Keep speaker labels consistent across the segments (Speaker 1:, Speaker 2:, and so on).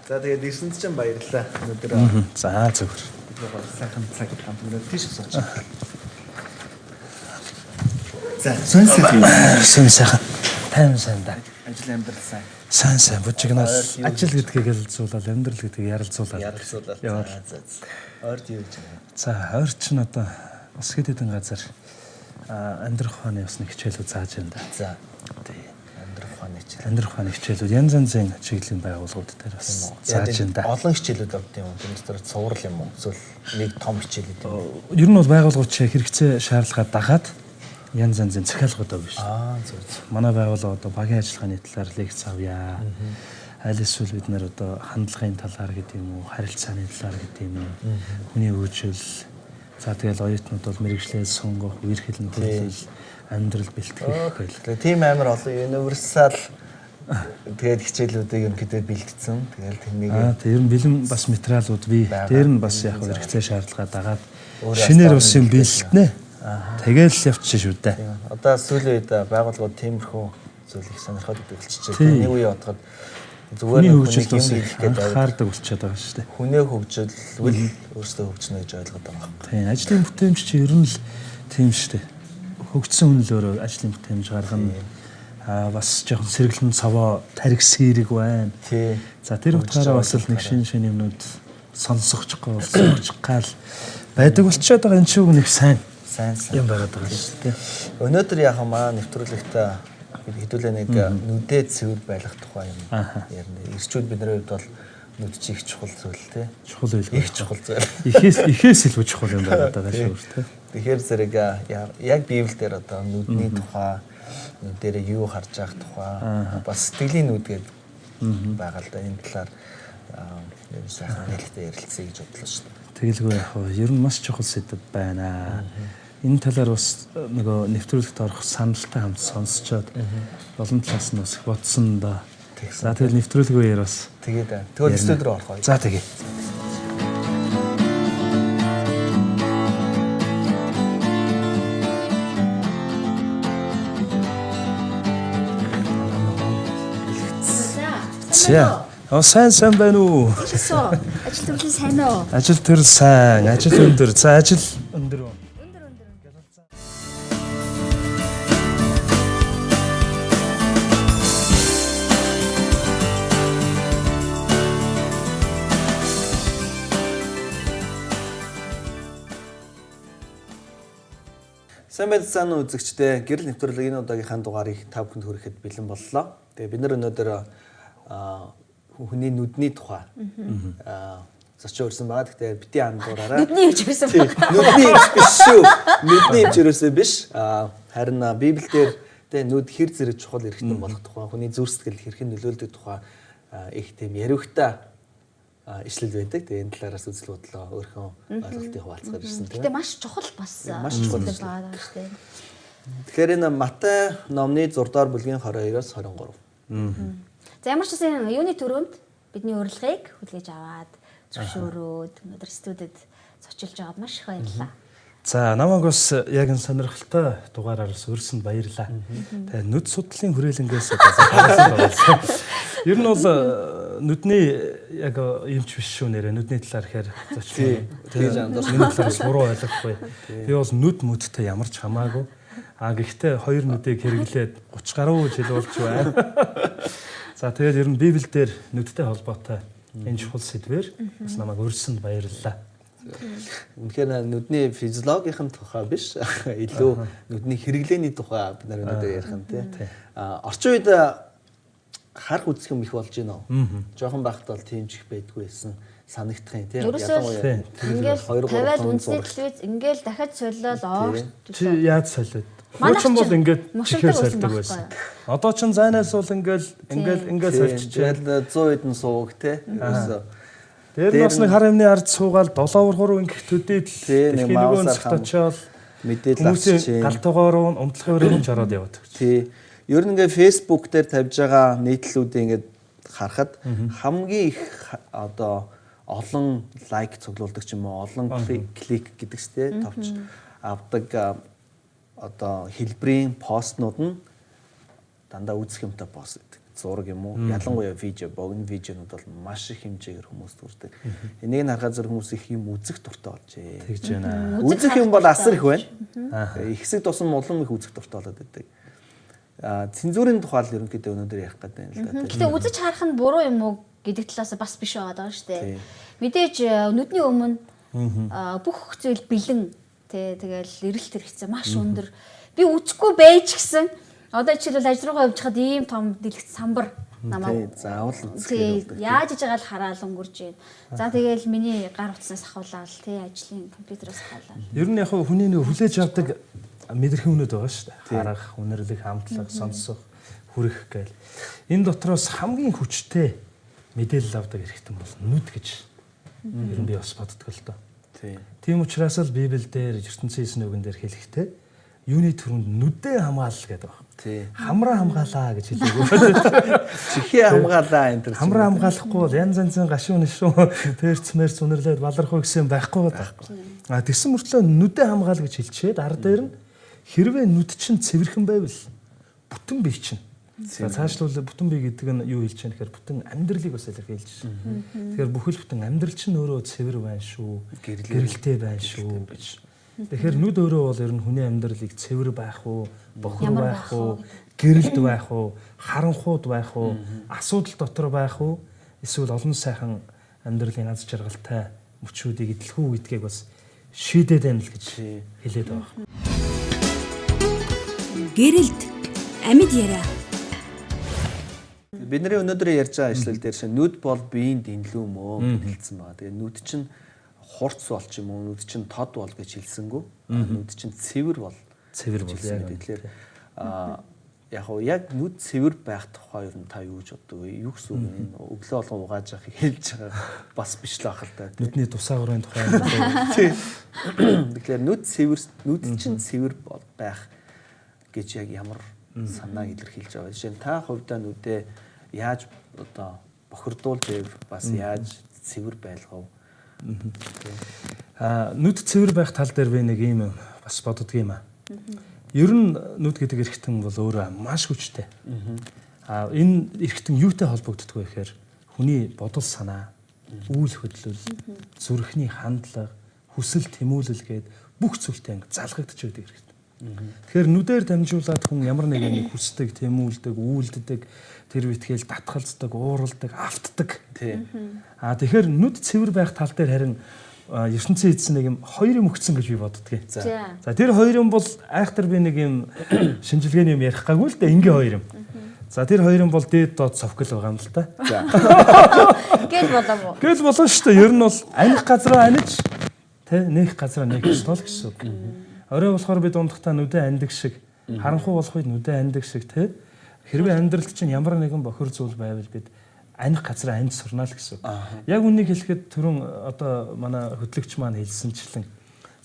Speaker 1: За тэгээд ирсэнд ч баярлалаа. Өнөөдөр
Speaker 2: За зөвхөр.
Speaker 1: сайхан цаг хамт өнөөдөр тийш сууч. За сон
Speaker 2: Сайхан. Тайван сайн да.
Speaker 1: ажил амьдрал сайн.
Speaker 2: Сайн бужигнаас ажил гэдгийг ялцуулаад амьдрал гэдгийг ярилцуулаад.
Speaker 1: Яваад. За. Ойрд юу гэж байна?
Speaker 2: За ойр чинь одоо бас хэд хэдэн газар амьдрах ухааны бас нэг хичээлүүд зааж байна да.
Speaker 1: За. Тий.
Speaker 2: Амьдрах ухааны хичээлүүд янз янзын чиглэлийн байгууллагууд дээр бас зааж байна да.
Speaker 1: Олон хичээлүүд авд юм уу? Тэрнээс дээр цуврал юм уу? Эсвэл нэг том хичээлүүд юм уу?
Speaker 2: Ер нь бол байгууллагууд чи хэрэгцээ шаардлагаа дагаад янз янзын захиалгууд авна шүү.
Speaker 1: Зөв.
Speaker 2: Манай байгууллага одоо багийн ажиллагааны талаар лекц авъя. Аль эсвэл бид нэр одоо хандлагын талаар гэдэг юм уу, харилцааны талаар гэдэг юм уу, хүний үйлчлэл. За тэгэл оюутнууд бол мэрэгчлээ сонгох, үер хэлний хөгжил, амьдрал бэлтгэх гэх.
Speaker 1: Тэгээ тийм амар олон универсал тэгээд хичээлүүдийг ерөнхийдөө бэлтгэсэн. Тэгэл тэрнийг
Speaker 2: тэг ер нь бэлэн бас материалууд бий. Дээр нь бас яг хэрэгцээ шаардлагаа дагаад шинээр бас юм бэлтнэ. Тэгэл явчих шүү дээ.
Speaker 1: Одоо сүүлийн үед байгууллагууд тиймэрхүү зүйл их сонирхоод болчихжээ. Нэг үе бодоход
Speaker 2: зүгээр хөгжилд бас анхаардаг болчиход байгаа шүү дээ.
Speaker 1: Хүнээ хөгжүүлвэл өөрсдөө хөгжнө гэж ойлгоод байгаа юм.
Speaker 2: Тийм, ажлын бүтээмж чи ер нь л тийм шүү дээ. Хөгжсөн хүн л өөрөө ажлын бүтээмж гаргана. Бас жоохон сэргэлэн цаваа тарих сэрэг байна.
Speaker 1: Тий.
Speaker 2: За тэр утгаараа бас л нэг шин юмнууд сонсох гал байдаг болчиход байгаа энэ ч үг нэг сайн юм байгаад байгаа шүү дээ.
Speaker 1: Өнөөдөр яг маа нэвтрүүлэгтээ хэдүүлээ нэг нүдээ цэвэр байлгах тухай юм ярина. Ирчүүд бидний хувьд бол нүд чи их чухал зүйл тий.
Speaker 2: Чухал байлгүй.
Speaker 1: Их чухал зүйл.
Speaker 2: Ихээс илүү чухал юм байгаад байгаа шүү дээ.
Speaker 1: Тэгэхээр зэрэг яг Библиэлд одоо нүдний тухай, нүдэрээ юу харж байгаа тухай, бас сэтгэлийн нүд гэдэг байгаа л да. Энэ талаар ер нь сайхан нэлээд ярилцъя гэж бодлоо шүү дээ.
Speaker 2: Тэгэлгүй яг ер нь маш чухал сэдв байна. Энэ талаар бас нөгөө нэвтрүүлэгт орох саналтай хамт сонсчоод олон талаас нь бас их бодсон да. За тэгэл нэвтрүүлэг үеэр бас
Speaker 1: тэгвэл студид руу орох.
Speaker 2: За тэгээ. Сайн байна уу?
Speaker 3: Ажил төрөл сайн уу?
Speaker 2: Ажил төрөл сайн, ажил өндөр. За ажил өндөр.
Speaker 1: Сайн байцгаана уу үзэгчдээ. Гэрэл нэвтрүүлэг энэ удаагийнхаа дугаарыг та бүхэнд хүрэхэд бэлэн боллоо. Тэгээ бид нар өнөөдөр хүний нүдний тухай зочин өрсөн байгаа. Гэхдээ бити андуураараа
Speaker 3: нүдний хэмж байсан
Speaker 1: байна. Нүдний хэмж биш шүү. Нүдний хэмж өрөөсөө биш. Харин Библиэлд тэ нүд хэр зэрэг чухал эрхтэн болох тухай, хүний зүрх сэтгэл хэрхэн нөлөөлдөг тухай их тийм яриугтай ишлэл байдаг. Тэгээ энэ талаараас үзэл бодлоо өөрхөн ойлголтыг хуваалцахаар ирсэн тийм.
Speaker 3: Гэтэ маш чухал бас
Speaker 1: маш чухал
Speaker 3: байгаа шүү дээ.
Speaker 1: Тэгэхээр энэ Матай номны 6 дугаар бүлгийн 22-оос 23.
Speaker 3: За ямар ч гэсэн юуны төрөнд бидний урилгыг хүлээж аваад зөвшөөрөөд өнөөдөр студид зочилж байгаад маш их баярлалаа.
Speaker 2: За намайг бас яг энэ сонирхолтой дугаараар өрсөнд баярлалаа. Тэгээ нүд судлалын хүрээлэнгээс харсан байгаа. Ер нь бол нүдний яг юмч биш шүү нэрэ нүдний талаар ихээр зочин.
Speaker 1: Тэгж андуурсан.
Speaker 2: Энэ талаараас буруу ойлгохгүй. Би бол нүд мүдтэй ямар ч хамаагүй. Гэхдээ хоёр нүдийг хэрэглээд 30 гаруй жил болж байна. За тэгээд ер нь Библиэлд нүдтэй холбоотой энэ чухал сэдвэр бас намайг өрсөнд баярлалаа.
Speaker 1: Үнэхээр нүдний физиологийн тухай биш, илүү нүдний хэрэглээний тухай бид нар өнөөдөр ярих юм тий. Орчин үед харах үзэх юм их болж байна уу? Жохон байхад бол тийм ч их байдгүй байсан санагдах юм тий.
Speaker 3: Ядангуяа ингээл 50-аад үндэсний телевиз ингээл дахиад солиод оогт.
Speaker 2: Чи яаж солиод? Хуучин бол ингээд чихээр сольдог байсан. Одоо ч зайнаас бол ингээд сольчихжээ.
Speaker 1: 100 хэдэн сууг тий.
Speaker 2: Тэр бас нэг хар юмны ард суугаал 7-3 ингэх төдийд
Speaker 1: нэг маусаар
Speaker 2: очоод
Speaker 1: мэдээлэл авчиж
Speaker 2: галтгоороо умтлахын өрөөнд ороод яваад.
Speaker 1: Тий. Ер нь ингээ Facebook дээр тавьж байгаа нийтлүүдийг ингээд харахад хамгийн их одоо олон лайк цуглуулдаг ч юм уу олон клик гэдэг чтэй товч авдаг одоо хэлбэрийн постнууд нь дандаа үзэх юмтай пост гэдэг. зураг юм уу? Ялангуяа видео, богино видеонууд бол маш их хэмжээгээр хүмүүс дүрдэг. Энийг харахад зөв хүмүүс их юм үзэх дуртай болжээ.
Speaker 2: Тэгж байна.
Speaker 1: Үзэх юм бол асар их байна. Их хэсэг тусам улам их үзэх дуртай болоод байдаг. Цензурын тухай л ерөнхийдөө өнөөдөр ярих гэдэг юм л да.
Speaker 3: Гэтэ үзэж харах нь буруу юм уу гэдэг талаас бас биш байгаа шүү дээ. Мэдээж нүдний өмнө бүх зүйл бэлэн тэгэл эрэлт хэрэгцээ маш өндөр. Би үзэхгүй байж гисэн. Одоо жишээлбэл ажил руугаа явж хаад ийм том дэлгэц самбар намайг
Speaker 1: заавал үзэх
Speaker 3: хэрэгтэй. Яаж иж байгаа л хараал өнгөрж байна. За тэгэл миний гар утснаас ахуулаад ажлын компьютероос ахуулаад.
Speaker 2: Ер нь яг хүний нэг хүлээж авдаг мэдрэхүүн үнэд байгаа шүү дээ. Харах, үнэрлэх, хамтлах, сонсох, хүрэх гээл. Энэ дотроос хамгийн хүчтэй мэдээлэл авдаг эрхтэн бол нүд гэж ер нь би бас боддог л доо. Тийм учраас л Библиэл дээр ертөнцийн эсн үгэн дээр хэлэхдээ юуны төрөнд нүдээ хамгаал гэдэг байна. Хамраа хамгаалаа гэж хэлээгүү.
Speaker 1: Чихээ хамгаалаа энэ төр.
Speaker 2: Хамраа хамгаалахгүй бол янз янзын гашуун нишуун перц мерц үнэрлээд балархуу гэсэн байхгүй байхгүй. Тэгсэн мөртлөө нүдээ хамгаал гэж хэлчихээд ар дээр нь хэрвээ нүд чинь цэвэрхэн байвал бүтэн бие чинь. Цаашлуул бүтэн бие гэдэг нь юу хэлж байгаа нэхэр бүтэн амьдралыг бас илэрхийлж байна. Тэгэхээр бүхэл бүтэн амьдрал чинь өөрөө цэвэр байна шүү. Гэрэлтэй байна шүү гэж. Тэгэхээр нүд өөрөө бол ер нь хүний амьдралыг цэвэр байх уу, бохор байх уу, гэрэлд байх уу, харанхууд байх уу, асуудал дотор байх уу, эсвэл олон сайхан амьдралын аз жаргалтай мөчүүдийг идэлх үү гэдгийг бас шийдээд байна л гэж хэлээд байгаа.
Speaker 4: Гэрэлд амьд яриа.
Speaker 1: Бидний өнөөдөр ярьж байгаа ажил дээр шинэ нүд бол биеийн дэнлүү мөө хэлсэн байгаа. Тэгээ нүд чинь хурц бол ч юм уу, нүд чинь тод бол гэж хэлсэнгүү. Нүд чинь цэвэр бол яг тэгэхээр яг нүд цэвэр байх тухай ер нь та юу гэж боддог вэ? Юу гэсэн үг вэ? Энэ өглөө болгон угааж явах хэлж байгаа бас биш л байх л та.
Speaker 2: Нүдний тусаагрын тухай.
Speaker 1: Тэгэхээр нүд чинь цэвэр байх гэж яг ямар санааг илэрхийлж байгаа. Жишээ нь та хувьдаа нүдээ яаж одоо бохирдуулж бас яаж цэвэр байлгав?
Speaker 2: Нүд цэвэр байх тал дээр би нэг юм бас боддог юм аа. Ер нь нүд гэдэг эрхтэн бол өөрөө маш хүчтэй. Энэ эрхтэн юутай холбогддог вэ гэхээр хүний бодол санаа, үйл хөдлөл, зүрхний хандлага, хүсэл тэмүүлэл гээд бүх зүйлтэй ингэ залгагдчих байдаг эрхтэн. Тэгэхээр нүдээр дамжуулаад хүн ямар нэгэн хүсдэг, тэмүүлдэг, үйлддэг, тэр битгээл татгалздаг, ууралдаг, автдаг. Тэгэхээр нүд цэвэр байх тал дээр харин ертөнцийн эзэн нэг юм хоёр юм өгсөн гэж би боддгийг. За тэр хоёр юм бол айхтар би нэг юм шинжилгээний юм ярих гаггүй л да ингийн хоёр юм. За тэр хоёр юм бол дээд доод цовхол байгаа юм л та.
Speaker 3: Гэл болов уу?
Speaker 2: Гэл болно шүү дээ. Ер нь бол аних газраа аниж нээх газраа нээх ёстой л гэсэн үг. Орой болохоор би дундахтаа нүдэ андаг шиг, харанхуй болохыг нүдэ андаг шиг хэрвээ амьдралд чинь ямар нэгэн бохир зүйл байвал бид аних газраа анд сурнаа л гэсэн. Яг үнийг хэлэхэд түрүүн одоо манай хөтлөгч маань хэлсэнчлэн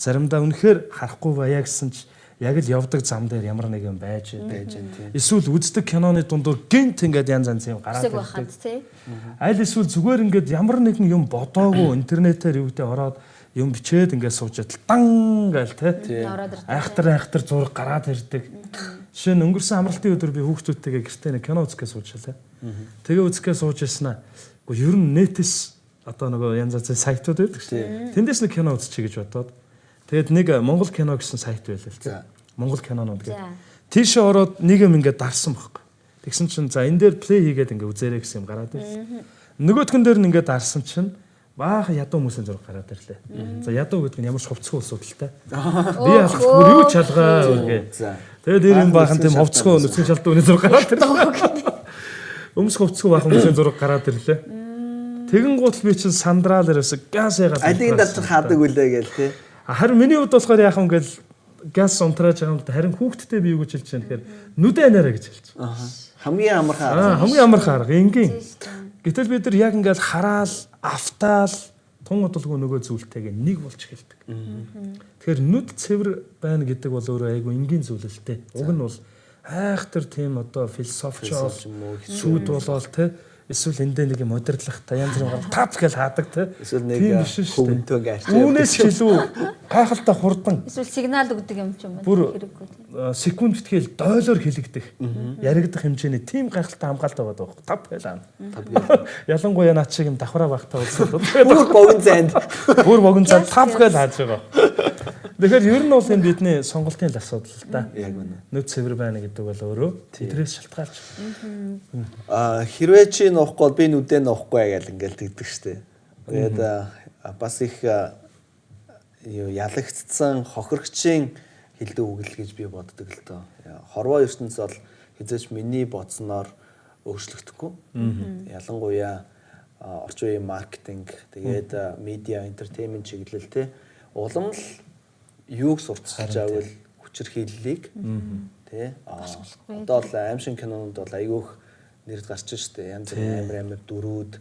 Speaker 2: заримдаа үнэхээр харахгүй байя гэсэн ч яг л явдаг зам дээр ямар нэгэн байж байна. Эсвэл үздэг киноны дундуур гинт ингээд янз янз юм гараад ирдэг. Аль эсвэл зүгээр ингээд ямар нэгэн юм бодоогүй интернетээр юутай ороод юм бичээд ингээд суужаад дан гээл айхтар зураг гараад ирдэг. Жишээ нь өнгөрсөн амралтын өдөр би хүүхдүүдтэйгээ гэртээ нэг кино үзэхээ суужлаа. Тэгээ үзэхээ сууж яснаа. Гэхдээ ер нь нэтээс одоо нөгөө янз янзын сайтууд байдаг шүү. Тэндээс нэг кино үзчихье гэж бодоод. Тэгээд нэг Монгол кино гэсэн сайт байлаа л. Монгол кинонууд гэх. Тийшээ ороод нэг юм ингээд дарсан байхгүй. Тэгсэн чинь за энэ дээр плей хийгээд ингээд үзээрэй гэсэн юм гараад ирсэн. Нөгөөдгөн дээр нь ингээд дарсан чинь баахан ядуу хүмүүсийн зураг гараад ирлээ. За ядуу гэдэг нь ямар ч хувцсгүй асуудалтай. Би алхахгүй юу чалгаа гээ. Тэгээд дээр энэ баахан тийм хувцсгүй нүцгэн шалдуу хүний зураг гараад ирлээ. Өмс хувцсгүй баахан хүмүүсийн зураг гараад ирлээ. Тэгэн гутал би чинь сандраал ерөөсө газ ягаад
Speaker 1: алийг дарж хаадаг үлээ гээл тий.
Speaker 2: Харин миний хувьд болохоор яахан гэл газ унтрааж байгаа юм да харин хүүхдтэй би юу гэж хэлж байгаа нэхэр нүдэ анаараа гэж хэлж.
Speaker 1: Хамгийн амархан.
Speaker 2: Хамгийн амархан арга энгийн. Гэтэл бид нар яг ингээл хараал, автаал, тун удалгүй нөгөө зүйлтэйгээ нэг болж эхэлдэг. Тэгэхээр нүд цэвэр байна гэдэг бол өөрөө айгүй энгийн зүйл л дээ. Уг нь бол айхтар тийм одоо философичол шүүд болоод те Эсвэл эндээ нэг юм удирдлагтай янз бүрийн тав гэж хаадаг те.
Speaker 1: Эсвэл нэг хөвөнтөө гэж.
Speaker 2: Үүнээс ч илүү гайхалтай хурдан
Speaker 3: Эсвэл сигнал өгдөг юм ч юм байна.
Speaker 2: бүр
Speaker 3: Хэрэггүй.
Speaker 2: секунд битгээл дойлоор хилэгдэх яригдах хэмжээний тийм гайхалтай хамгаалалт байгаа даа. Тав гэж аа. Ялангуяа наад шиг юм давхраа багтаа улсууд
Speaker 1: Бүр богино зайд.
Speaker 2: бүр богино цаа тав гэж хааж байгаа. Тэгэхээр ер нь бол энэ бидний сонголтын л асуудал л да.
Speaker 1: Яг үнэ.
Speaker 2: Нүд цэвэр байна гэдэг бол өөрөө тэрээс шалтгаалж.
Speaker 1: Хэрвээ чи нуухгүй бол би нүдээ нуухгүй гэж ингээл тэгдэг штеп. Тэгээд бас их ялагдсан хохирогчийн хэлдэг үгэл гэж би боддог л доо. Хорвоо ертөнц бол хязгаарч миний бодсноор өөрчлөгдөхгүй. Ялангуяа орчин үеийн маркетинг, тэгээд медиа, entertainment чиглэл те улам л юуг сурталчилж авал хүчирхийллийг тий одоо л аимшиг кинонууд бол айгүйх нэрд гарч штэ янз бүрийн амар дөрүүд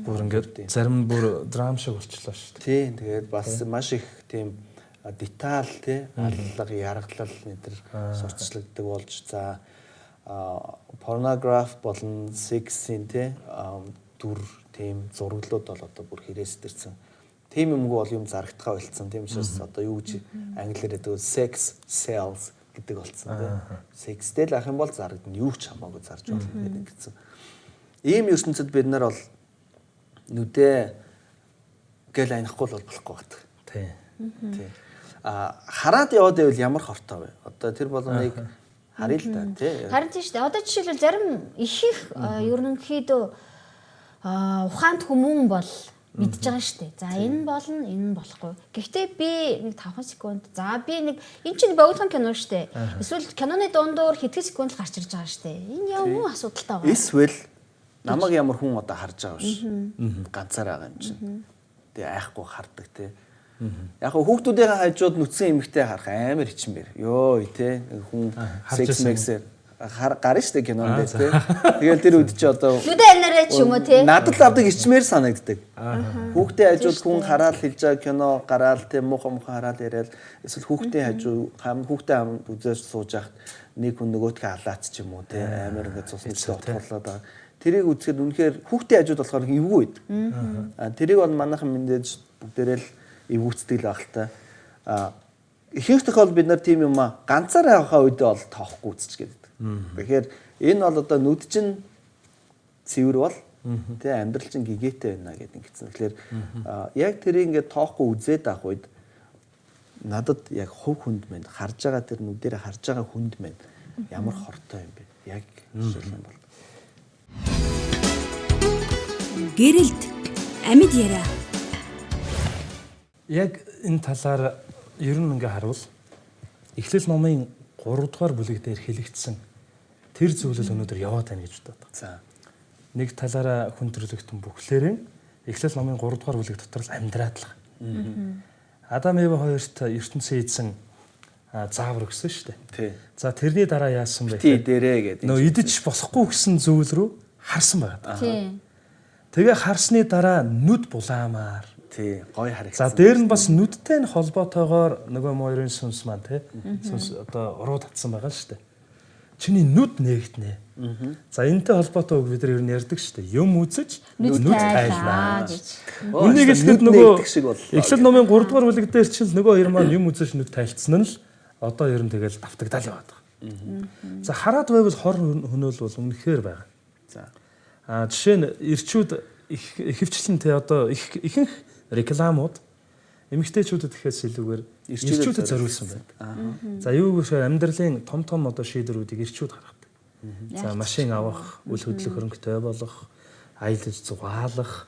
Speaker 2: Бүр ингээд зарим нь бүр драм шиг болчихлоо шүү дээ.
Speaker 1: тий тэгээд бас маш их тийм деталь тий аллага яргалал нэтер сурталчлагддаг болж за порнограф болон сексийн тий дүр тийм зураглууд бол одоо бүр хэрэгс төрсэн. Тийм юмгүй бол юм зарагдхаа болцсон. Тийм учраас одоо юу гэж англиар хэлдэг sex sells гэдэг болцсон тийм. Секстэй л ах юм бол зарагдана. Юу ч хамаагүй зарж болно гэдэг ингэсэн. Ийм ертөнцид бид нар бол нүдээ гэл анихгүй бол болохгүй байдаг.
Speaker 2: Тий.
Speaker 1: Тий. Хараад яваад байвал ямар хортой вэ? Одоо тэр болгоныг харъя л да тий.
Speaker 3: Харин тийм шүү дээ. Одоо жишээлбэл зарим их ерөнхийдөө ухаанд хүмүүн бол мэдж байгаа шүү дээ. За энэ болно, энэ болохгүй. Гэхдээ би нэг 5 секунд. За би нэг энэ чинь богинохон кино шүү дээ. Эсвэл киноны дундуур хэдхэн секунд л гарч ирж байгаа шүү дээ. Энэ ямар асуудалтай байгаа.
Speaker 1: Эсвэл намайг ямар хүн одоо харж байгаа биш. Ганцаар байгаа юм чинь. Тэгээ айхгүй хардаг тий. Яг хүүхдүүдийн хажууд нүцгэн эмэгтэй харах амар хичин бэр. Йоо тий хүн секс мексээр гарна штэ кинонд тий. Тэгэл тэр үед чи одоо
Speaker 3: нүдэ анараа ч юм уу тий.
Speaker 1: надад л авдаг ичмээр санагддаг. Хүүхдийн хажууд хүн хараад хэлж байгаа кино гараал тий муухан хараад яриад эсвэл хүүхдийн хажуу хүүхдээ үзэж сууж яхад нэг хүн нөгөөтгөө алаац ч юм уу тий амар ингээд цусны дотоолоод байгаа. Тэрийг үзэхэд үнэхээр хүүхдийн хажууд болохоор эвгүй байд. Тэрийг бол манайхан мэдээж бүгдээрээ л эвгүүцдэг л байх л та. Ихэнх тохиолдолд бид нар тийм юм ганцаар явахаа үедээ бол тоохгүй үзчихгээд. Тэгэхээр энэ бол одоо нүд чинь цэвэр бол тий амьдрал чинь гэгээтэй байна гэдэг ингэсэн. Тэгэхээр яг тэрийг ингээд тоохгүй үзээд авах үед надад яг хувь хүнд мэн харж байгаа тэр нүдээр харж байгаа хүнд мэн ямар хортой юм бэ? Яг жишээл юм бол.
Speaker 4: Гэрэлт амьд яриа.
Speaker 2: Яг энэ талаар ер нь ингээ харуул Эхлэл номын 3 дугаар бүлэг дээр хэлэгдсэн тэр зүйлэл өнөөдөр яваад байна гэж боддог.
Speaker 1: За.
Speaker 2: Нэг талаараа хүн төрлөختөн бүхлээрэн Эхлэл номын 3 дугаар бүлэг дотор л амьдраадлага. Адам Эва хоёрт ертөнцийн эзэн заавар өгсөн шүү дээ.
Speaker 1: Тий.
Speaker 2: За тэрний дараа яасан бэ?
Speaker 1: Тий дээрээ гэдэг.
Speaker 2: Нөө идэж болохгүй гэсэн зүйл рүү харсан байгаа.
Speaker 3: Тийм.
Speaker 2: Тэгээ харсны дараа нүд булаамаар.
Speaker 1: Тий гой харагдсан.
Speaker 2: За дээр нь бас нүдтэй нь холбоотойгоор нөгөө моёрын сүнс маань тий сүнс одоо уруу татсан байгаа шүү дээ. Чиний нүд нээгтнэ. За энэтэй холбоотой үг бид нар ер нь ярьдаг шүү дээ. Юм үзэж нүд тайлнаа гэж. Үнийг хэлэхэд нөгөө Эхлэл номын 3 дугаар бүлэг дээр чинь нөгөө хоёр маань юм үзэж нүд тайлцсан нь л одоо ер нь тэгэл давтагдал яваад байгаа. За хараад байвал хор хөнөөл бол үнэхээр байгаа.
Speaker 1: За.
Speaker 2: Жишээ нь ирчүүд ихэвчлэн те одоо ихэнх рекламууд эмэгтэйчүүдэд гэхээс илүүгээр ирчүүдэд зориулсан байна. За юу гэхээр амьдралын том том одоо шийдвэрүүдийг ирчүүд гаргадаг. За машин авах, үл хөдлөх хөрөнгөтэй болох, аялал зугаалах.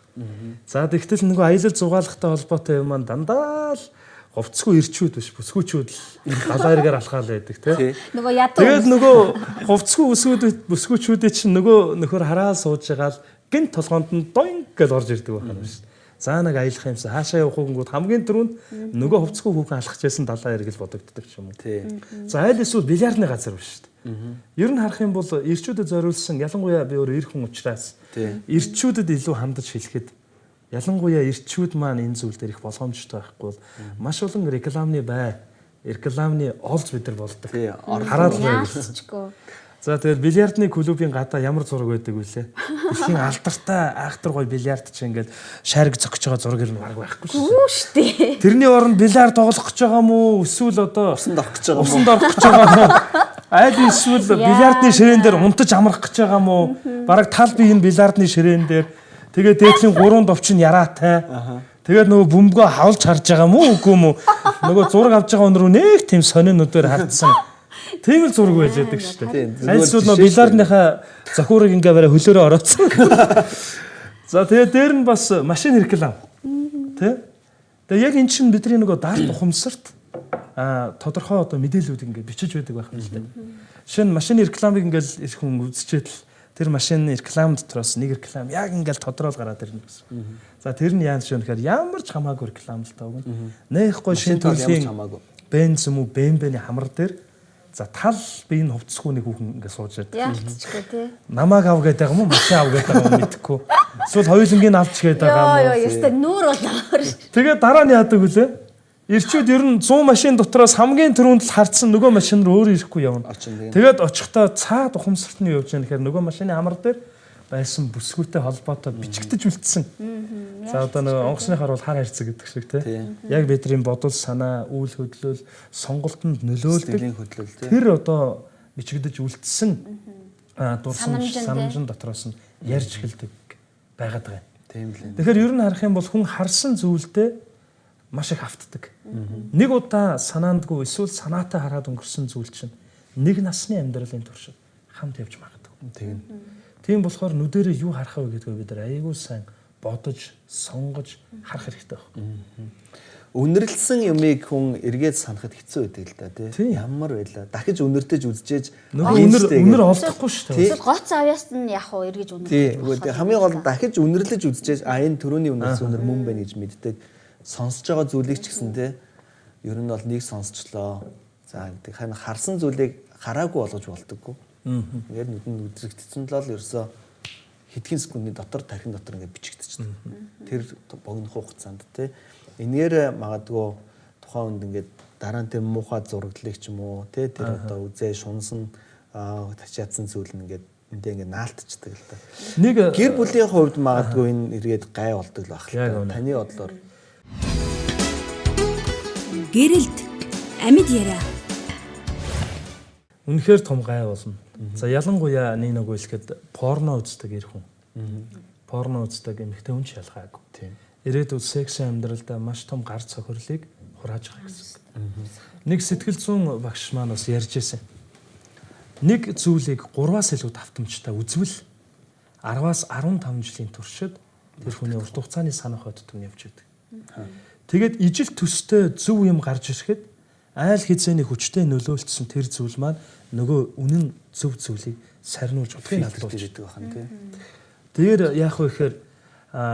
Speaker 2: За тэгтэл нөгөө аялал зугаалахтай холбоотой юм маань дандаа л хувцсгүй ирчүүд биш бүсгүүчүүд л галааргаар алхаал байдаг тий.
Speaker 3: Нөгөө ядуу.
Speaker 2: Тэгээд нөгөө хувцсгүй бүсгүүчүүдээ чинь нөгөө нөхөр хараа сууж байгаа л гинт толгоонд нь доинг гэж орж ирдэг байна шүү дээ. За нэг аялах юмсан хаашаа явах гингүүд хамгийн түрүүнд нөгөө хувцсгүй хүүхэн алхаж байсан далайн эргэл бодогддог ч юм уу.
Speaker 1: Тий.
Speaker 2: За айл эсвэл бильярдны газар биш шүү дээ. Ер нь харах юм бол ирчүүдэд зориулсан ялангуяа би өөр эр хүн учраас ирчүүдэд илүү хандаж хэлэхэд ялангуяа ирчүүд маань энэ зүйл дээр их болгоомжтой байхгүй бол маш олон рекламны олж бид нар болдог. Хараад
Speaker 3: яасчгүй.
Speaker 2: За тэгэл бильярдны клубын гадаа ямар зураг байдаг вүлээ? Дэлхийн алдартай айхтар гоё бильярд ч ингээд шарг зогсож байгаа зураг юм баг байхгүй шүү.
Speaker 3: Үгүй шүү дээ.
Speaker 2: Тэрний оронд бильярд тоглох гэж байгаа мó эсвэл одоо
Speaker 1: Усанд орох гэж байгаа
Speaker 2: усанд орох гэж байгаа мó аль эсвэл бильярдны ширээн дээр унтаж амрах гэж байгаа мó бараг тал биеийн бильярдны ширээн дээр тэгээд дээдлийн 3 довчин яраатай тэгээд нөгөө бөмбөгөө хавлж харж байгаа мó үгүй мó нөгөө зураг авч байгаа өнрөө нэг тийм сонинуудаар хардсан тийм л зураг байж байдаг шүү дээ. Аль эсвэл нөгөө бильярдныхаа зохиурыг ингээ барай хөлөөрөө ороодсон. За тэгээд дээр нь бас машин реклам тий. Тэгээ яг эн чинь бидний нөгөө дард ухамсарт тодорхой одоо мэдээллүүд ингээд бичиж байдаг байх юм л дээ. Жишээ нь машины рекламыг ингээд ирэх хүн үзчихэд л тэр машины реклам дотроос нэг реклам яг ингээд тодорхойл гараад ирнэ гэсэн. За тэр нь яаж шөнөхээр ямар ч хамаагүй реклам л тааг нь. Нээхгүй шинэ төрлийн бенз юм уу бэмбэний хамар дээр за тал биеийн хувцсгүй нэг хүүхэн ингээд сууж байдаг.
Speaker 3: Яалтчгүй тий.
Speaker 2: Намааг ав гэдэг юм уу машин ав гэдэг юм мэдэхгүй. Эсвэл хоёулангийн авч гэдэг юм уу.
Speaker 3: Йоо ёстой нүүр болоо.
Speaker 2: Тэгээ дараа нь яадаг вүлээ? Ирчүүд ер нь 100 машин дотроос хамгийн түрүүнд л хардсан нөгөө машин руу өөр ирэхгүй явна. Тэгээд очихдоо цаад ухамсарт нь явж яах гэхээр нөгөө машины хамар дээр байсан бүсгүйтэй холбоотой бичигдэж үлдсэн. За одоо нөгөө онгоцныхаар бол хар хайрцаг гэдэг шиг тий. Яг бидний бодол санаа, үйл хөдлөл, сонголтод нөлөөлдөг. Тэр одоо бичигдэж үлдсэн дурсан санамжин дотроос нь ярьж эхэлдэг байгаад байгаа юм.
Speaker 1: Тийм л.
Speaker 2: Тэгэхээр ер нь харах юм бол хүн харсан зүйлдээ маш их автдаг. Нэг удаа санаандгүй эсвэл санаатай хараад өнгөрсөн зүйл чинь нэг насны амьдралын туршид хамт явж магадгүй. Тийм болохоор нүдэрээ юу харах вэ гэдгээ бид нар аягүй сайн бодож, сонгож харах хэрэгтэй байна.
Speaker 1: Үнэрлсэн юмыг хүн эргээд санахад хэцүү байдаг л да тий. Ямар байлаа. Дахиж үнэртэж үзчихээж
Speaker 2: үнэр олдохгүй шүү дээ.
Speaker 3: Эсвэл гоц авьяас нь яг уу эргэж үнэр.
Speaker 1: Тий. Хамгийн гол нь дахиж үнэрлэж үзчихээж энэ төрөний үнэрс үнэр мөн байна гэж мэддэг. Сонсож байгаа зүйлийг ч гэсэн тий. Ер нь бол нэг сонсчлоо. За гэдэг харсан зүйлийг хараагүй болгож болдоггүй. Ингээд нүдэнд үзэгдсэн л ерөөсөө хэдхэн секундын дотор тархин дотор ингээд бичигдчихсэн. Тэр богинох хугацаанд тий. Энээр магадгүй тухайн үнд ингээд дараа нь тэр муухай зураглалыг ч юм уу тий тэр одоо үзээ шунсан тачаадсан зүйл нь ингээд эндээ ингээд наалтчдаг л та. Нэг гэр бүлийн хувьд магадгүй энэ эргээд гай болдог л байх л та. Таны бодлоор
Speaker 4: гэрэлт амьд яриа.
Speaker 2: Үнэхээр том гай болно. За ялангуяа нэг хэлэхэд порно үздэг эр хүн. Порно үздэг эмэгтэй хүн ч ялгаагүй. Тийм. Ирээдүйд секси амьдралдаа маш том гар цохирлыг хурааж байгаа гэсэн. Нэг сэтгэл зүйн багш маань бас ярьж байсан. Нэг зүйлийг 3-аас илүү давтамжтай үзвэл 10-аас 15 жилийн туршид тэр хүний урт хугацааны санах бодтог нь явж байдаг. Тэгээд ижил төстэй зөв юм гарч ирэхэд айл хизээний хүчтэй нөлөөлсөн тэр зүйл маань нөгөө үнэн зөв зүйлийг сарниулж удахыг алдуулж идэг байна тийм. Тэгээд яах вэ гэхээр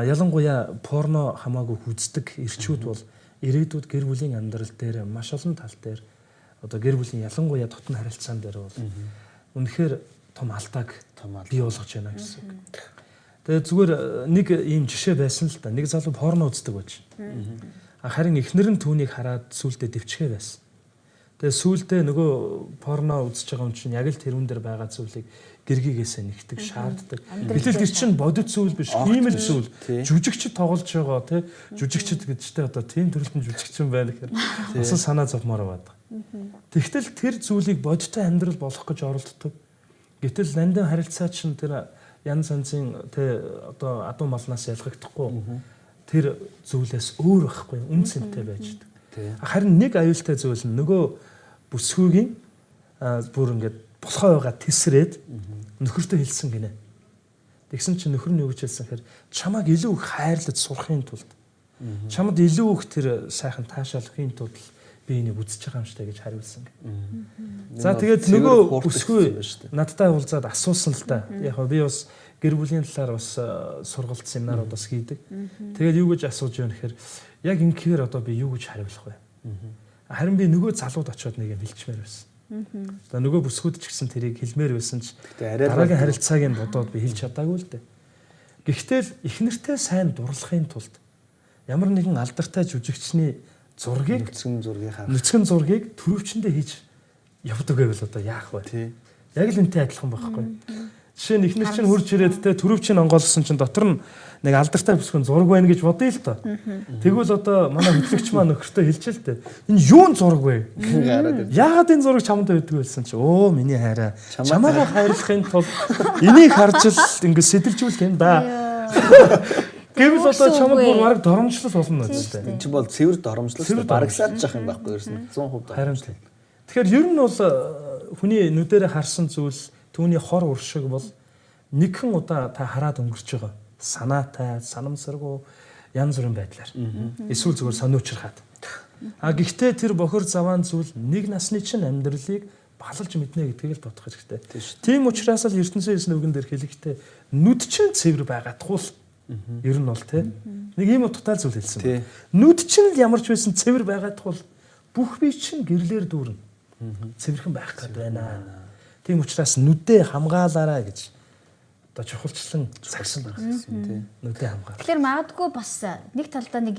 Speaker 2: ялангуяа порно хамаагүй үздэг ирчүүд бол ирээдүйд гэр бүлийн амьдрал дээр маш олон тал дээр одоо гэр бүлийн ялангуяа дотн харилцаан дээр бол үнэхээр том алдааг бий болгож байна гэсэн үг. Тэгээд зүгээр нэг ийм жишээ байсан л да. Нэг залуу порно үздэг байж. Харин эхнэр нь түүнийг хараад сүултээ дэвчгээ байсан. Тэгээ сүултээ нөгөө порно үзэж байгаа хүн чинь яг л тэрүүн дээр байгаа зүйлийг гэргийгээсээ нэгтгэж шаарддаг. Гэтэл тэр чинь бодит зүйл биш. Ийм л зүйл. Жүжигчд тоглож байгаа тий. Жүжигчд гэдэгтэй одоо тийм төрөлтөн жүжигчин байна гэхээр бас санаа зовмоор байдаг. Тэгтэл тэр зүйлийг бодиттой амьдрал болох гэж оролддог. Гэтэл нандин харилцаа чинь тэр янз янзын тий одоо адуу малнаас ялгахдахгүй тэр зүйлээс өөр байхгүй үн цэнтэй байж байгаа. Харин нэг аюултай зүйл нь нөгөө бүсгүйгийн бүр ингээд болохоо байгаа тесрээд нөхөртөө хэлсэн гинэ. Тэгсэн чинь нөхөр нь юу гэж хэлсэн хэрэг чамайг илүү их хайрлаж сурахын тулд чамд илүү их тэр сайхан таашаалахын тулд би энийг үзэж байгаа юм шиг гэж хариулсан. За тэгээд нөгөө бүсгүй надтай уулзаад асуусан л та. Яг би бас гэр бүлийн талаар бас сургалт семинарууд бас хийдэг. Тэгээд юу гэж асууж байна гэхээр яг ингэхээр одоо би юу гэж хариулах вэ? Харин би нөгөө залууд очиод нэг юм хэлчмээр байсан. За нөгөө бүсгүүд ч гэсэн тэрийг хэлмээр байсан ч дараагийн харилцааг нь бодоод би хэлж чадаагүй л дээ. Гэхдээ л их нэртэй сайн дурлахын тулд ямар нэгэн алдартай жүжигчний зургийг нүцгэн зургийг төрөвчөндөө хийж явдаг байвал одоо яах вэ? Яг л энтэй адилхан байхгүй. Жишээ нь ихнэр чинь хурж ирээд те төрөв чинь онгоолсон чинь дотор нь нэг алдартай бүсгүн зураг байна гэж бодъё л доо. Тэгвэл одоо манай хөтлөгч маань нөхөртөө хэлчихэл те. Энэ юун зураг вэ? Яагаад энэ зураг чамд байдаг байсан чи? Өө миний хайраа. Чамаагаа хайрлахын тулд энийг харж л ингэ сэтэлжүүлэх юм да. Гэвэл одоо чамд бүр бараг доромжлол болно үстэй.
Speaker 1: Энэ чинь бол цэвэр доромжлол барагсаад жах юм байхгүй ерсэн 100%
Speaker 2: харин л. Тэгэхээр ер нь бол хүний нүдэрэ харсан зүйл түүний хор уршиг бол нэгэн удаа та хараад өнгөрч байгаа. Санаатай, санамсаргүй янз бүрийн байдлаар. Эсвэл зүгээр сониучрахад. Гэхдээ тэр бохор заваан зүйл нэг насны чинь амьдралыг балалж мэднэ гэдгийг л бодох хэрэгтэй. Тийм учраас л ертөнцийн эсн үгэн дээр хэлэхдээ нүд чинь цэвэр байгаа тул ер нь бол тийм нэг ийм утгатай зүйл хэлсэн байна. Нүд чинь л ямар ч байсан цэвэр байгаа тул бүх бие чинь гэрлэр дүүрнэ. Цэвэрхэн байх гээд байна. Тийм учраас нүдээ хамгаалаарай гэж одоо чухалчлан цагсан байна гэсэн тийм нүдээ хамгаалаа. Тэгэхээр
Speaker 3: магадгүй бас нэг талдаа нэг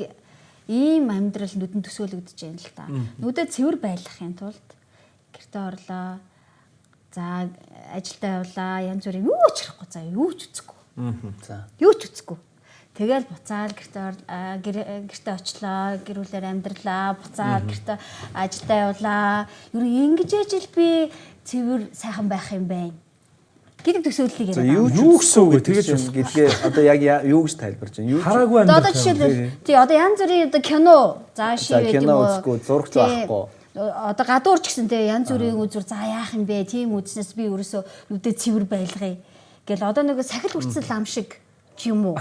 Speaker 3: ийм амьдрал нүдэн төсөөлөгдөж байна л да. Нүдээ цэвэр байлгахын тулд гэртээ орлоо. За ажилдаа явлаа. Янз бүрийн юу ч харахгүй. За юу ч үзэхгүй. За юу ч үзэхгүй. Тэгэл буцаал гэртээ очлоо. Гэр бүлээр амьдралаа. Буцаал гэртээ ажилдаа явлаа. Юу ингэж ижил би цэвэр сайхан байх юм байна гэдэг төсөөллийг яриад.
Speaker 2: Юу гэсэн үг вэ? Тэгэж
Speaker 1: гэдгээ одоо яг юу гэж тайлбарж байна? Юу
Speaker 2: хараагүй амьдрал.
Speaker 3: Одоо жишээлбэл тий одоо янз бүрийн одоо кино зааши гэдэг юм уу?
Speaker 1: Кино үзэхгүй, зураг заахгүй.
Speaker 3: Одоо гадуур ч гэсэн тий янз бүрийн үзүр за яах юм бэ? Тийм үзнээс би ерөөсөө нүдээ цэвэр байлгая гэл одоо нэг сахил хүртсэн лам шиг ч юм уу?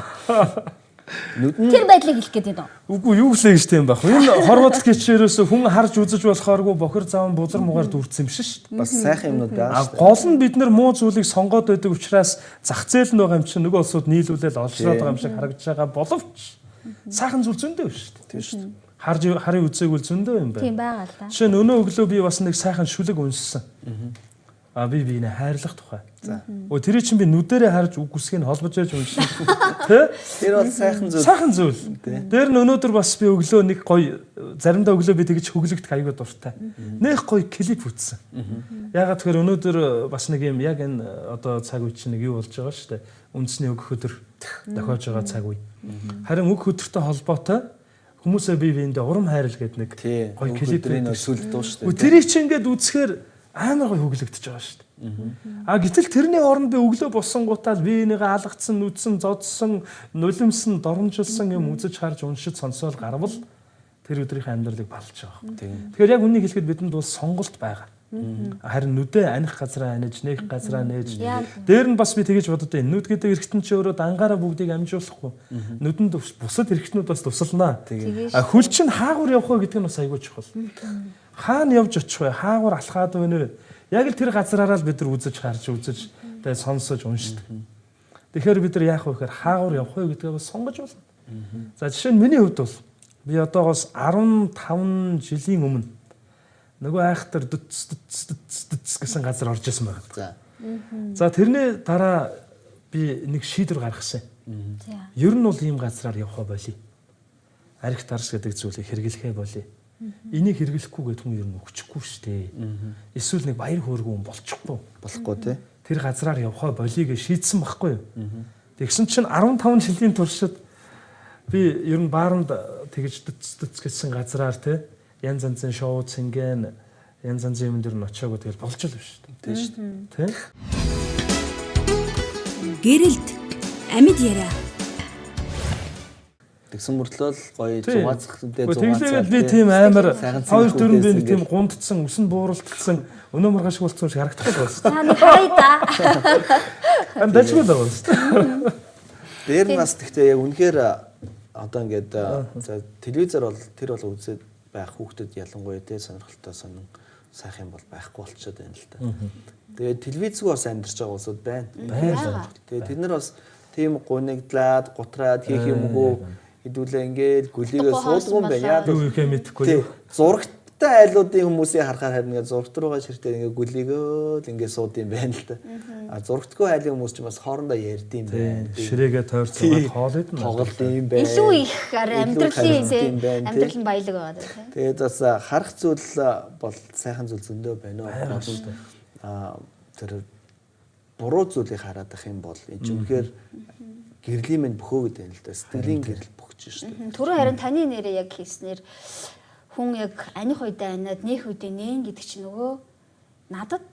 Speaker 3: Тэр байдлыг хэлэх гээд байна.
Speaker 2: Үгүй юу гэлээ гэж тийм байх. Энэ хорвоод гэчээрээс хүн харж үзэж болохооргүй бохир заван бузар мугаар дүүрсэн юм шүү дээ.
Speaker 1: Бас сайхан юмнууд байгаа шүү дээ.
Speaker 2: Гол нь бид нар муу зүйлийг сонгоод байдаг учраас зах зээл нь байгаа юм чинь нөгөө улсууд нийлүүлэл олшроод байгаа юм шиг харагдаж байгаа боловч сайхан зүйл зөндөө шүү дээ. Тийм шүү дээ. Харин үзээгүүл зөндөө юм байна.
Speaker 3: Тийм байгаа л да.
Speaker 2: Жишээ нь өнөө өглөө би бас нэг сайхан шүлэг уншсан. Би нэ хайрлах тухай. За. Тэрий чинь би нүдэрээ харж үг үсгийг холбож яаж уншсан. Тэ?
Speaker 1: Тэр бол сайхан зүйл.
Speaker 2: Сайхан зүйл. Дээр нь өнөөдөр бас би өглөө нэг гоё заримдаа өглөө би тэгж хөглөгдөх аягүй дуртай. Нэх гоё клип үзсэн. Ягаад тэгэхээр өнөөдөр бас нэг юм яг энэ одоо цаг үе чинь нэг юу болж байгаа шүү дээ. Үндэсний өг хөдөр дохиож байгаа цаг үе. Харин өг хөдөртэй холбоотой хүмүүсээ бие биендээ урам хайрал гэдэг нэг гоё клип
Speaker 1: сүлд дуу шүү дээ.
Speaker 2: Тэрийг чинь ингээд үзэхээр амар гоё хөглөгдөж байгаа шүү дээ. Гэтэл тэрний оронд би өглөө боссонгуудаа би энийг алгацсан, нүдсэн, зодсон, нулимсэн, доромжилсан юм үзэж харж уншиж сонсоол гарвал тэр өдрийнхээ амьдралыг балж байгаа. Тэгэхээр яг үнийг хэлэхэд бидэнд бол сонголт байгаа. Харин нүдээ аних газраа аниж, нээх газраа нээж. Дээр нь бас би тэгэж бодод байна. Нүд гэдэг эргэтэн чи өөрөө дангаараа бүгдийг амжуулахгүй. Нүдэнд бусад эргэтнүүд бас тусалнаа. Хөл чинь хаагур явах вэ гэдэг нь бас айгүй чухал. Хаана явж очих вэ? Хаагур алхаад байна вэ? Яг л тэр газраараа л бид нар үзэж харж үзэж тэгээ сонсож уншдаг. Тэгэхээр бид нар яах вэ гэхээр хаагур явах вэ гэдгээ бас сонгож болно. За жишээ нь миний хувьд бол би одоогоос 15 жилийн өмнө нөгөө айхтар дөц гэсэн газар орж исэн байна. За тэрний дараа би нэг шийдвэр гаргасан. Ер нь бол ийм газраар явах болъё. Арх тарс гэдэг зүйлийг хэрэглэхээ болъё. Энийг хэрэглэхгүй гэдэг хүн ер нь өгчихгүй шүү дээ. Эсвэл нэг баяр хөөргөө хүн болохгүй тий. Тэр газраар явхаа болийг шийдсэн байхгүй юу? Тэгсэн чинь 15 жилийн туршид би ер нь бааранд тэгж дөц гэсэн газраар тий янз янзын шоу цэнгэн янз янзын юм дээр нь очиагүй тэгэл болж л биш шүү дээ. Тий.
Speaker 4: Гэрэлт амьд яриа.
Speaker 1: Тэгсэн мөртлөө гоё зугаацхтай
Speaker 2: зугаацаа. Тэгээд би тийм амар 2-4 би нэг тийм гундцсан, өсөн бууралтсан, өнөө мургаш шиг болсон шиг харагдах байсан.
Speaker 3: Та нэг хай да.
Speaker 2: Дажгүй л байна.
Speaker 1: Дээр нь бас тэгтээ яг үнэхээр одоо ингээд телевизээр бол тэр бол үзээд байх хүүхдэд ялангуяа тэ сонирхолтой сонин сайхан юм бол байхгүй болчиход байна л да. Тэгээд телевизгүй бас амьдарч байгаа улсууд байна. Тэгээд тэд нар бас тийм гунигдлаад, гутраад хийх юмгүй хэдүүлээ ингээл гүлийгээ суулгах юм байна.
Speaker 2: Юу их мэдхгүй.
Speaker 1: Зурагтай айлуудын хүмүүсийг харахаар харин ингээд зурагт руугаа ширтээ ингээд гүлийгээ л ингээд сууд юм байна л да. Зурагтгүй айлын хүмүүс ч бас хоорондоо ярьд юм байна.
Speaker 2: Ширээгээ тойрцоод хоолойд нь
Speaker 1: тоглолт юм байна.
Speaker 3: Илүү их амьдрал нь баялаг байгаа тийм.
Speaker 1: Тэгээд бас харах зүйл бол сайхан зүйл зөндөө байна. тэр буруу зүйлийг хараад ах юм бол энэ ч үнэхээр гэрлийн минь бөхөө гэдэг юм л да. Сэтгэлийн гэрэл бөхөж шүү дээ.
Speaker 3: Түрүү харин таны нэрээ яг хийснээр хүн яг аних үедээ анаад нэх үедээ нээн гэдэг чинь нөгөө надад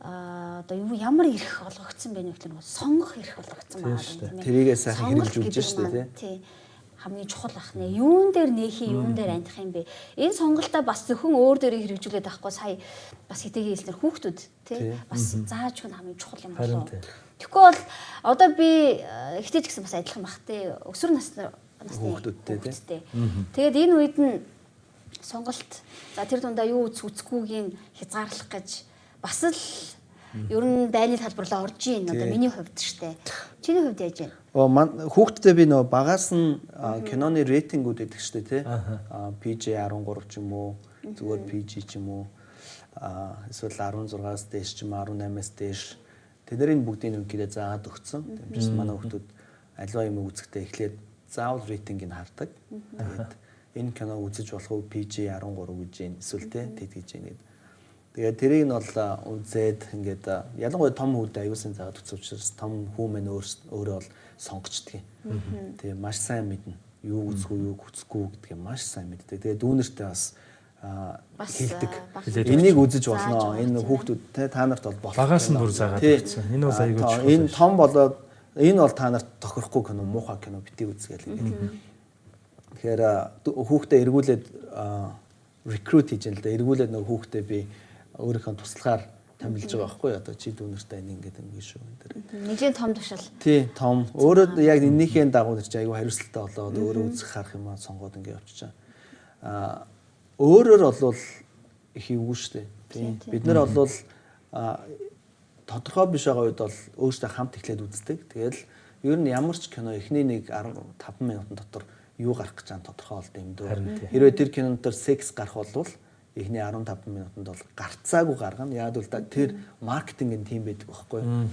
Speaker 3: одоо ямар ирэх олгогдсон бэ нөхөр нөгөө сонгох ирэх олгогдсон байгаа юм тийм ээ.
Speaker 1: Тэрийгээ сайхан хэрэгжүүлж шүү дээ тий.
Speaker 3: Хамгийн чухал ахна. Юун дээр нээхий, юун дээр амжих юм бэ? Энэ сонголтоо бас зөвхөн өөр дээрээ хэрэгжүүлээд авахгүй сая бас хэтэйгээ хэлснээр хүүхдүүд тий бас зааж хүн хамгийн чухал юм болоо. Тэгэхгүй бол одоо би ихтэй ч гэсэн бас адилхан бах тий. Өсвөр насны хүүхдүүдтэй тий. Тэгээд энэ үед нь сонголт за тэр дундаа юу үзэхгүйгийг хязгаарлах гэж бас л ер нь дайны талбарлаа орж ийн одоо миний хувьд штэ. Чиний хувьд яаж вэ?
Speaker 1: Хүүхдтэй би нөгөө багаас нь киноны рейтингүүд өгдөг штэ тий. PG 13 ч юм уу, зүгээр PG ч юм уу, эсвэл 16-аас дээш ч юм уу, 18-аас дээш. Тэдний бүгдийг нэг гэрээ заагаад өгсөн. Тиймээс манай хүүхдүүд аливаа юм үзэхдээ эхлээд заавал рейтингийг хардаг. Тэгээд энэ кино үзэж болох уу PG 13 гэж юм эсвэл тий тэгж юм. Тэгээд тэрийг нь бол үзээд ингээд ялангуяа том хүүхдээ аюулсын заагаад үзсэн учраас том хүү мэн өөрөө бол сонгочдөг юм. Тэгээ маш сайн мэднэ. Юу үзэх үү, юу хүсэхгүй гэдгийг маш сайн мэддэг. Тэгээд дүүнэртээ бас хэлдэг. Энийг үзэж болно. Энэ хүүхдүүд та нарт бол болох.
Speaker 2: Багаас нь бүр заагаад өгсөн. Энэ бол аюул чухал.
Speaker 1: Энэ том болоод энэ бол та нарт тохирохгүй кино, муухай кино битгий үзгээл ингээд. Тэгэхээр хүүхдээ эргүүлээд recruit хийж юм л да. Эргүүлээд нөгөө хүүхдээ би өөрийнхөө туслахаар томилж байгаа байхгүй одоо чи дүүнэртэй ингээд шүү энэ дэр.
Speaker 3: Нэгэн том тушаал.
Speaker 1: Тий, том. Өөрөө яг энийхээ дагуу чи аюу хариуцлагатай болоод өөрөө үзэх харах юм сонгоод ингээд явчихаа. Өөрөөр болвол их юу шүү дээ. Тий. Бид нар болвол тодорхой биш байгаа үед бол өөрсдөө хамт эхлээд үздэг. Тэгэл ер нь ямар ч кино эхний нэг 15 минутын дотор юу гарах гэж байгаа тодорхой болд юм дөө. Хэрвээ тэр кинонд төр секс гарах болвол эхний 15 минутанд бол гарцаагүй гаргана. Яг л тэр маркетингийн тим байдаг байхгүй юу?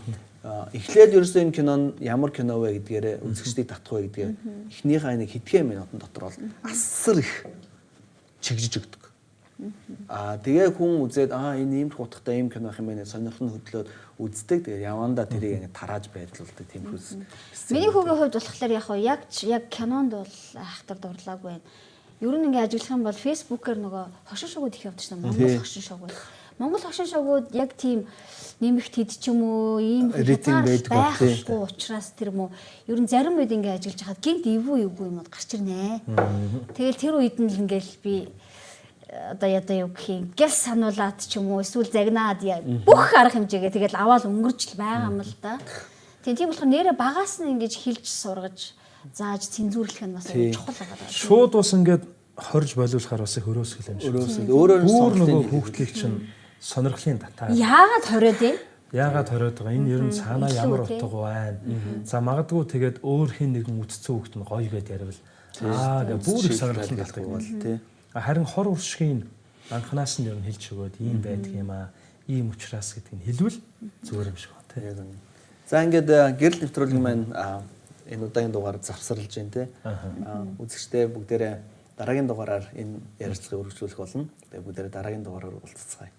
Speaker 1: Эхлээд ерөөсөө энэ кинон ямар кино вэ гэдгээр үзэгчдийг татах вэ гэдгээр эхнийхээ нэг хэдхэн минутын дотор бол асар их чигжиж өгдөг. Тэгээ хүн үзээд энэ ийм хутгатай ийм кино ах юм байна сонирхол нь хөдлөөд үздэг. Тэгээ явандаа тэрийг ингэ тарааж байдлуулдаг тийм хүс.
Speaker 3: Миний хүүгийн хувьд болохоор яг кинонд бол айхтар дурлаагүй байна. Ер нь ингэ ажиглах юм бол фэйсбүүкээр нөгөө хошин шогууд их явдаг шнэ Монгол хошин шогууд. Монгол хошин шогууд яг тийм нэмэгт хэд ч юм уу ийм
Speaker 1: рейтинг байдаг
Speaker 3: учраас тэр юм уу ер нь зарим үед ингэ ажиглаж хахад гинт эвгүй юмуд гарч ирнэ. Тэгэл тэр үед нь л ингээл би одоо юу гэх юм гэл сануулаад ч юм уу эсвэл загнаад бүх арга хэмжээгээ тэгэл аваад өнгөрч л байгаа юм л да. Тийм болохоор нэрээ багаас нь ингэж хилж сургаж зааж цензуурлах нь бас чухал байгаа.
Speaker 2: Шууд бас ингээд хорж болиулахаар бас их өрөөсгөл юм шиг.
Speaker 1: Өөрөөр
Speaker 2: нөгөө хүүхдийг чинь сонирхлын татаа.
Speaker 3: Яагаад хориод вэ?
Speaker 2: Яагаад хориод байгаа? Энэ ер нь цаанаа ямар утга байна? За магадгүй тэгээд өөр хин нэгэн үтцсэн хүүхд нь гоё гэдээ ярил. Гэ бүр их сонирхолтой болдог юм бол тий. Харин хор уршгийн анханаас нь ер нь хэлж өгөөд ийм байдаг юм аа. Ийм учраас гэдгийг нь хэлвэл зүгээр юм шиг байна тий.
Speaker 1: За ингээд гэрэл нэвтрүүлэг маань энэ удаагийн дугаар завсарлаж байна тий. Үзэгчдээ бүгдээрээ дараагийн дугаараар энэ ярилцлагыг үргэлжлүүлэх болно. Тэгээ бүгдээрээ дараагийн дугаараар уулзцгаая.